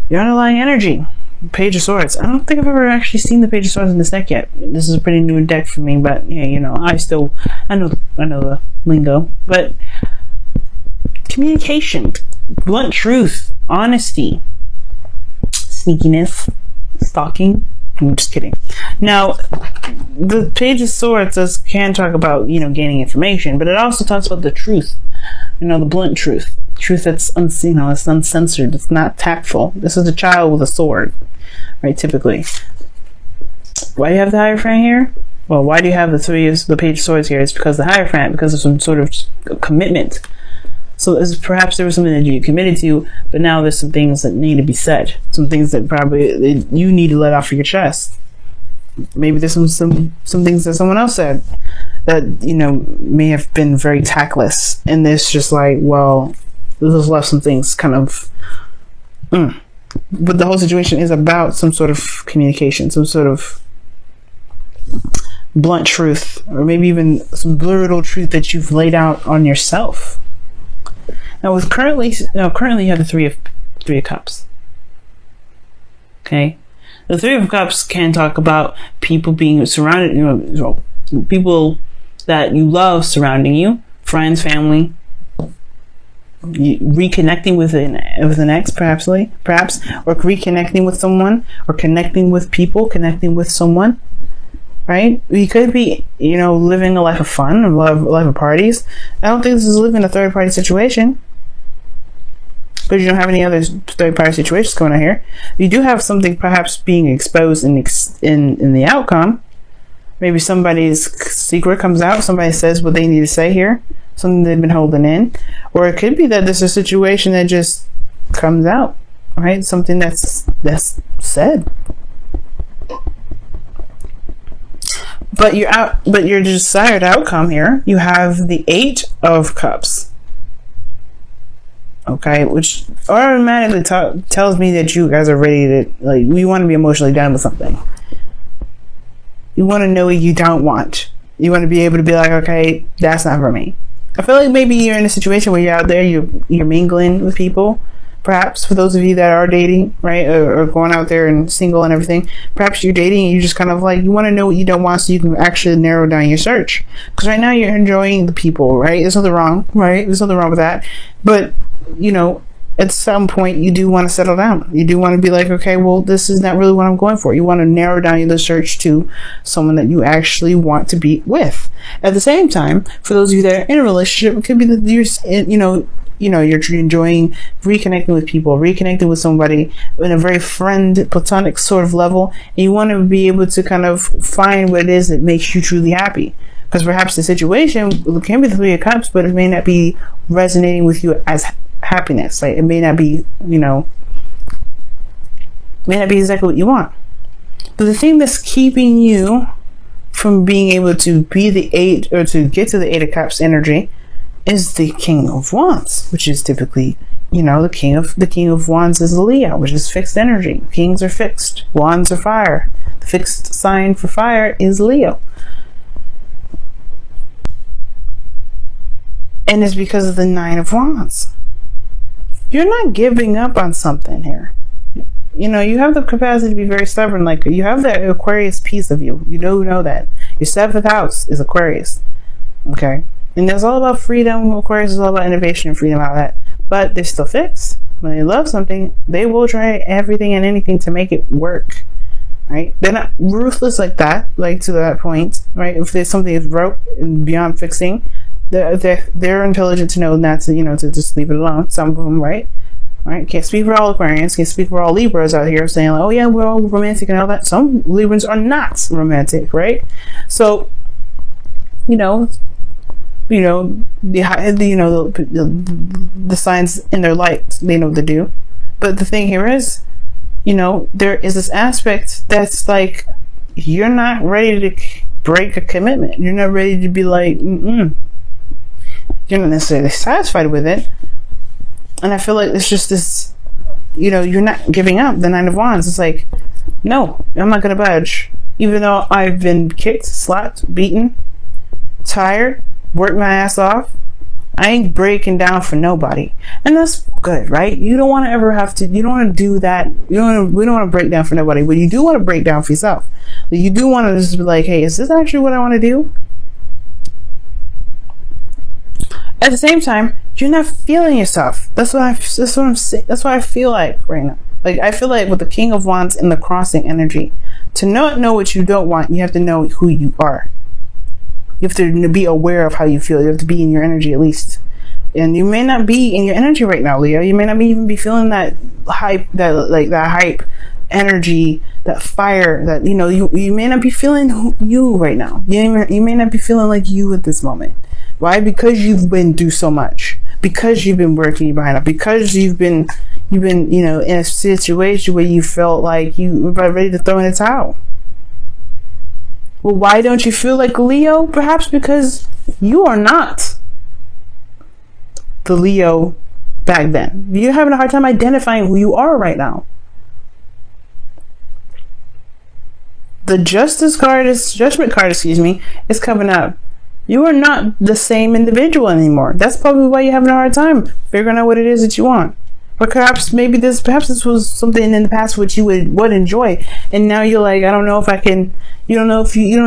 your underlying energy. Page of Swords. I don't think I've ever actually seen the Page of Swords in this deck yet. This is a pretty new deck for me, but yeah, you know, I know the lingo. But communication, blunt truth, honesty, sneakiness, stalking. I'm just kidding. Now, the Page of Swords can talk about, you know, gaining information, but it also talks about the truth. You know, the blunt truth. Truth that's unseen, it's uncensored, it's not tactful. This is a child with a sword, right? Typically. Why do you have the Hierophant here? Well, why do you have the Page of Swords here? It's because the Hierophant, because of some sort of commitment. So perhaps there was something that you committed to, but now there's some things that need to be said. Some things that probably you need to let off of your chest. Maybe there's some things that someone else said that, you know, may have been very tactless, and it's just like, well, this has left some things kind of but the whole situation is about some sort of communication, some sort of blunt truth, or maybe even some brutal truth that you've laid out on yourself. Now with currently you have the three of Cups. Okay, the Three of Cups can talk about people being surrounded, you know, people that you love surrounding you, friends, family, reconnecting with an ex, perhaps, or reconnecting with someone, or connecting with people, connecting with someone, right? You could be, you know, living a life of fun, a life of parties. I don't think this is living a third party situation, because you don't have any other third party situations going on here. You do have something perhaps being exposed in the outcome. Maybe somebody's secret comes out, somebody says what they need to say here, something they've been holding in. Or it could be that there's a situation that just comes out, right? Something that's said. But your desired outcome here, you have the Eight of Cups. Okay, which automatically tells me that you guys are ready to, like, you want to be emotionally done with something. You want to know what you don't want. You want to be able to be like, okay, that's not for me. I feel like maybe you're in a situation where you're out there, you're mingling with people. Perhaps for those of you that are dating, right, or going out there and single and everything, perhaps you're dating and you just kind of like, you want to know what you don't want so you can actually narrow down your search. Because right now you're enjoying the people, right? There's nothing wrong, right? There's nothing wrong with that. But, you know, at some point you do want to settle down. You do want to be like, okay, well, this is not really what I'm going for. You want to narrow down the search to someone that you actually want to be with. At the same time, for those of you that are in a relationship, it could be that you're enjoying reconnecting with people, reconnecting with somebody in a very platonic sort of level, and you want to be able to kind of find what it is that makes you truly happy. Because perhaps the situation can be the Three of Cups, but it may not be resonating with you as happiness. Like, it may not be, may not be exactly what you want. But the thing that's keeping you from being able to be the Eight, or to get to the Eight of Cups energy, is the King of Wands, which is typically, the King of Wands is Leo, which is fixed energy. Kings are fixed. Wands are fire. The fixed sign for fire is Leo. And it's because of the Nine of Wands. You're not giving up on something here. You have the capacity to be very stubborn. Like, you have that Aquarius piece of you. You know that. Your 7th house is Aquarius. Okay? And it's all about freedom. Aquarius is all about innovation and freedom, all that. But they're still fixed. When they love something, they will try everything and anything to make it work. Right? They're not ruthless like that, like to that point. Right? If there's something that's broke and beyond fixing, they're intelligent to know not to, to just leave it alone. Some of them, right? Can't speak for all Aquarians, can't speak for all Libras out here saying, like, oh yeah, we're all romantic and all that. Some Librans are not romantic, right? So, the signs in their light, they know what to do. But the thing here is, there is this aspect that's like, you're not ready to break a commitment. You're not ready to be like, You're not necessarily satisfied with it. And I feel like it's just this, you're not giving up. The Nine of Wands, it's like, no, I'm not going to budge. Even though I've been kicked, slapped, beaten, tired, worked my ass off, I ain't breaking down for nobody. And that's good, right? You don't want to ever have to, you don't want to do that. We don't want to break down for nobody, but you do want to break down for yourself. You do want to just be like, hey, is this actually what I want to do? At the same time, you're not feeling yourself. That's what I'm saying. That's what I feel like right now. Like, I feel like with the King of Wands and the crossing energy, to not know what you don't want, you have to know who you are. You have to be aware of how you feel. You have to be in your energy at least. And you may not be in your energy right now, Leo. You may not even be feeling that hype, that hype energy, that fire, that, you may not be feeling you right now. You may not be feeling like you at this moment. Why? Because you've been through so much. Because you've been working behind it. Because you've been, in a situation where you felt like you were ready to throw in the towel. Well, why don't you feel like Leo? Perhaps because you are not the Leo back then. You're having a hard time identifying who you are right now. The judgment card, is coming up. You are not the same individual anymore. That's probably why you're having a hard time figuring out what it is that you want. Or perhaps this was something in the past which you would enjoy, and now you're like, I don't know if I can. You don't know what you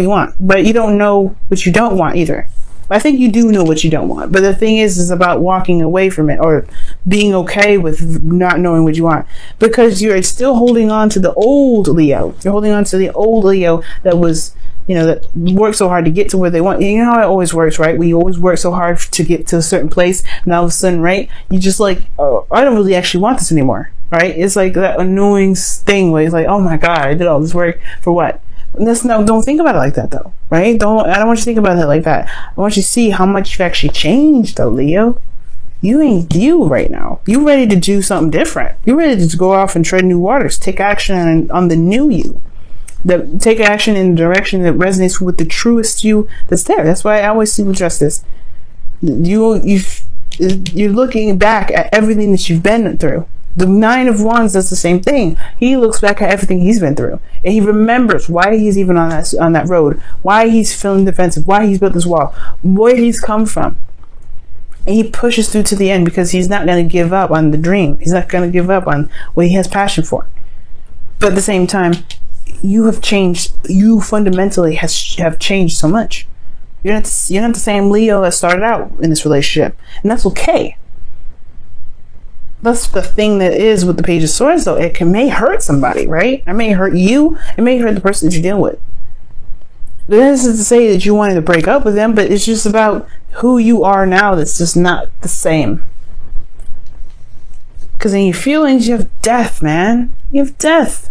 want, but you don't know what you don't want either. I think you do know what you don't want, but the thing is about walking away from it or being okay with not knowing what you want, because you're still holding on to the old Leo. You're holding on to the old Leo that was, that worked so hard to get to where they want. You know how it always works, right? We always work so hard to get to a certain place, and all of a sudden, right, you just like, oh, I don't really actually want this anymore, right? It's like that annoying thing where it's like, oh my God, I did all this work for what? Don't think about it like that though, right? I don't want you to think about it like that. I want you to see how much you've actually changed though, Leo. You ain't you right now. You ready to do something different. You're ready to go off and tread new waters. Take action on the new you. Take action in the direction that resonates with the truest you that's there. That's why I always see with justice. You're looking back at everything that you've been through. The Nine of Wands does the same thing. He looks back at everything he's been through, and he remembers why he's even on that road, why he's feeling defensive, why he's built this wall, where he's come from, and he pushes through to the end because he's not going to give up on the dream. He's not going to give up on what he has passion for. But at the same time, you have changed. You fundamentally have changed so much. You're not the same Leo that started out in this relationship, and that's okay. That's the thing that is with the Page of Swords, though. It may hurt somebody, right? It may hurt you. It may hurt the person that you're dealing with. This is to say that you wanted to break up with them, but it's just about who you are now that's just not the same. Because in your feelings, you have death, man. You have death.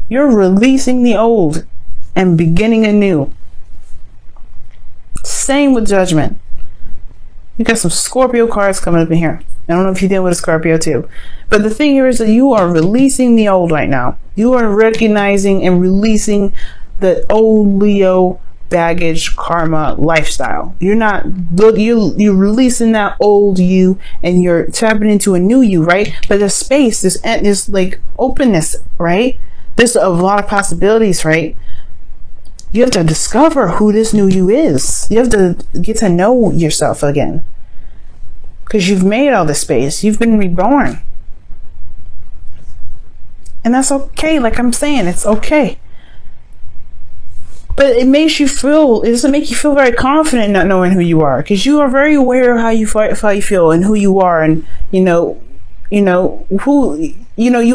You're releasing the old and beginning anew. Same with Judgment. You got some Scorpio cards coming up in here. I don't know if you deal with a Scorpio too. But the thing here is that you are releasing the old right now. You are recognizing and releasing the old Leo baggage, karma, lifestyle. You're releasing that old you and you're tapping into a new you, right? But there's space, there's like openness, right? There's a lot of possibilities, right? You have to discover who this new you is. You have to get to know yourself again. Because you've made all this space. You've been reborn. And that's okay. Like I'm saying, it's okay. But it doesn't make you feel very confident not knowing who you are. Because you are very aware of how you feel and who you are. And, you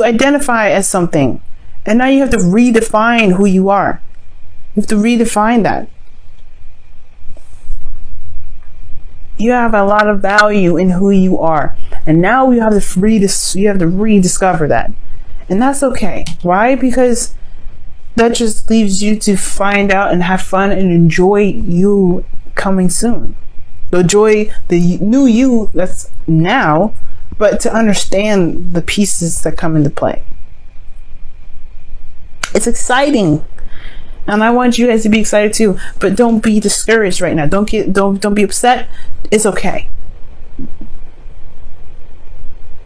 identify as something. And now you have to redefine who you are. You have to redefine that. You have a lot of value in who you are, and now you have to rediscover that, and that's okay. Why? Because that just leaves you to find out and have fun and enjoy you coming soon. Enjoy the new you that's now, but to understand the pieces that come into play. It's exciting. And I want you guys to be excited too, but don't be discouraged right now. Don't be upset. It's okay.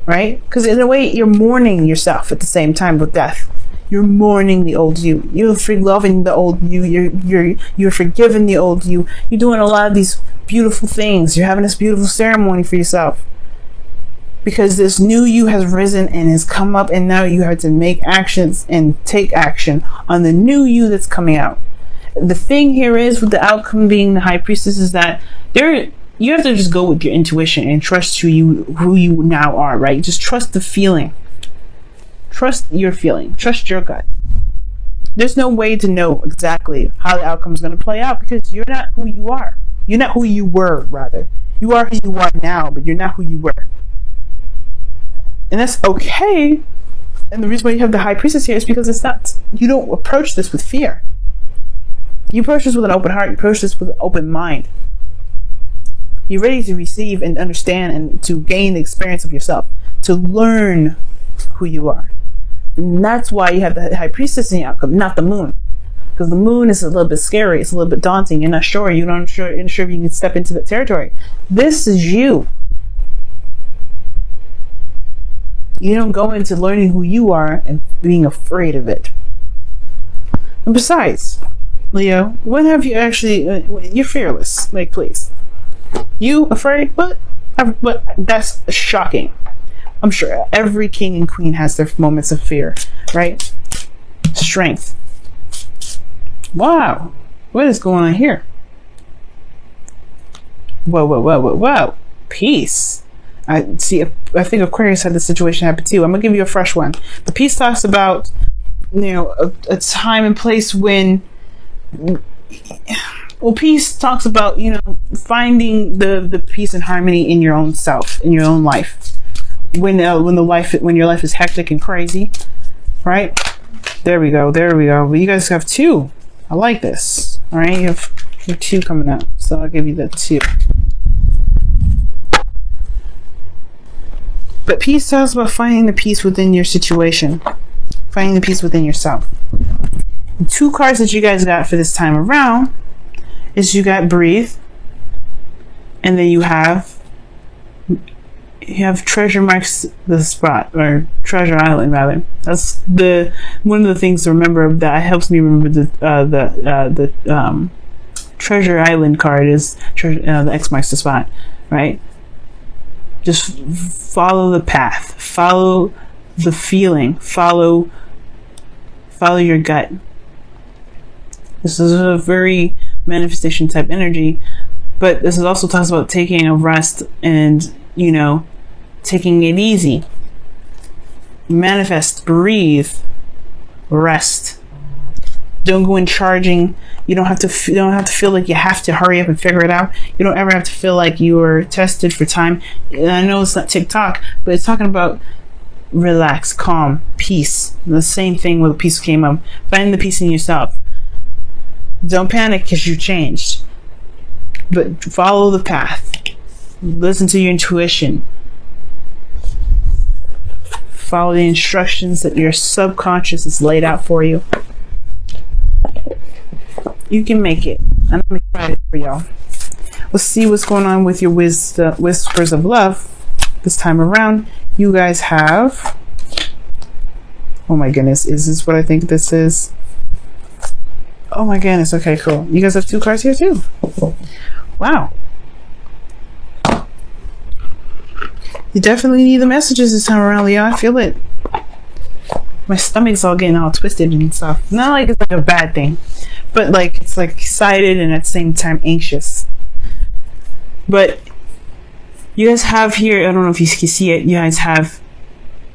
Right? Because in a way, you're mourning yourself at the same time with death. You're mourning the old you. You're loving the old you. You're forgiving the old you. You're doing a lot of these beautiful things. You're having this beautiful ceremony for yourself. Because this new you has risen and has come up, and now you have to make actions and take action on the new you that's coming out. The thing here is, with the outcome being the High Priestess, is that you have to just go with your intuition and trust who you now are, right? Just trust the feeling. Trust your feeling. Trust your gut. There's no way to know exactly how the outcome is going to play out, because you're not who you are. You're not who you were, rather. You are who you are now, but you're not who you were. And that's okay. And the reason why you have the High Priestess here is because you don't approach this with fear. You approach this with an open heart. You approach this with an open mind. You're ready to receive and understand and to gain the experience of yourself, to learn who you are. And that's why you have the High Priestess in the outcome, not the Moon. Because the Moon is a little bit scary. It's a little bit daunting. You're not sure. You're not sure if you can step into that territory. This is you. You don't go into learning who you are and being afraid of it. And besides, Leo, when have you actually... you're fearless. Like, please. You afraid? What? That's shocking. I'm sure every king and queen has their moments of fear, right? Strength. Wow. What is going on here? Whoa. Peace. I think Aquarius had this situation happen too. I'm gonna give you a fresh one. The Peace talks about, a time and place when, peace talks about, finding the peace and harmony in your own self, in your own life. When your life is hectic and crazy, right? There we go. Well, you guys have 2. I like this. All right, you have 2 coming up, so I'll give you the 2. But peace talks about finding the peace within your situation, finding the peace within yourself. The 2 cards that you guys got for this time around is you got Breathe, and then you have Treasure Marks the Spot, or Treasure Island rather. That's one of the things to remember that helps me remember the Treasure Island card is the X marks the spot, right? Just follow the path, follow the feeling, follow your gut. This is a very manifestation type energy, but this is also talks about taking a rest and, taking it easy. Manifest, breathe, rest. Don't go in charging. You don't have to feel like you have to hurry up and figure it out. You don't ever have to feel like you're tested for time. And I know it's not TikTok, but it's talking about relax, calm, peace. The same thing with peace came up. Find the peace in yourself. Don't panic because you changed. But follow the path. Listen to your intuition. Follow the instructions that your subconscious has laid out for you. You can make it. And I'm excited for y'all. Let's see what's going on with your whispers of love this time around. You guys have... oh my goodness. Is this what I think this is? Oh my goodness. Okay, cool. You guys have 2 cards here too. Wow. You definitely need the messages this time around, Leo. I feel it. My stomach's all getting all twisted and stuff. Not like it's like a bad thing, but like it's like excited and at the same time anxious. But you guys have here, I don't know if you can see it, you guys have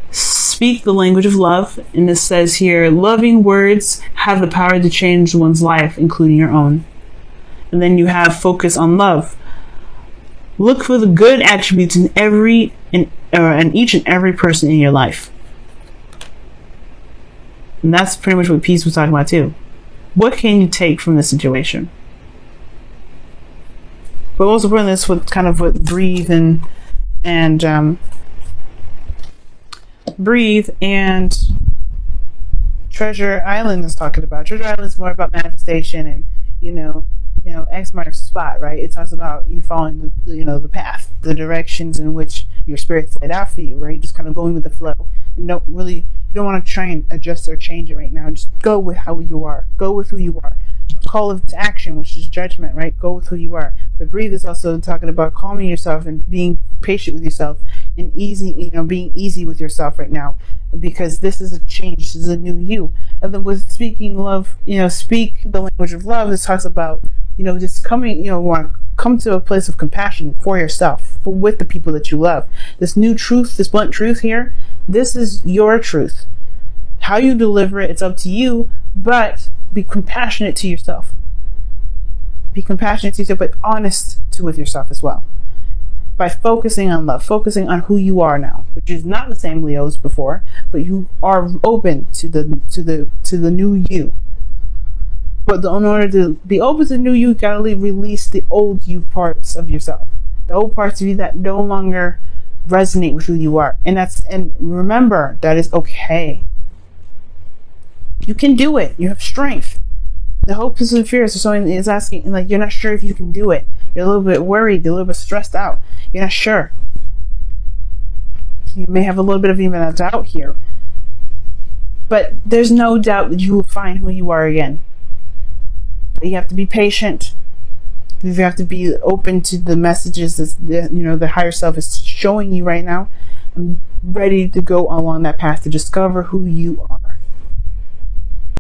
speak the language of love, and this says here, loving words have the power to change one's life, including your own. And then you have focus on love. Look for the good attributes in each and every person in your life. And that's pretty much what Peace was talking about too. What can you take from this situation? But also putting this with kind of what Breathe and Treasure Island is talking about. Treasure Island is more about manifestation and X marks the spot, right? It talks about you following the path, the directions in which your spirit's laid out for you, right? Just kind of going with the flow and don't really You don't want to try and adjust or change it right now. Just go with how you are. Go with who you are. Call of action, which is judgment, right? Go with who you are. But breathe is also talking about calming yourself and being patient with yourself and easy, being easy with yourself right now, because this is a change. This is a new you. And then with speaking love, speak the language of love. This talks about, just coming, want to come to a place of compassion for yourself, with the people that you love. This new truth, this blunt truth here, this is your truth. How you deliver it, it's up to you, but be compassionate to yourself. Be compassionate to yourself, but honest with yourself as well. By focusing on love, focusing on who you are now, which is not the same Leo as before, but you are open to the new you. But in order to be open to the new you gotta release the old you parts of yourself, the old parts of you that no longer resonate with who you are. And remember, that is okay. You can do it. You have strength. The hopeless and fears, if someone is asking, like, you're not sure if you can do it. You're a little bit worried, you're a little bit stressed out. You're not sure. You may have a little bit of even a doubt here. But there's no doubt that you will find who you are again. But you have to be patient. You have to be open to the messages that the higher self is showing you right now. I'm ready to go along that path to discover who you are.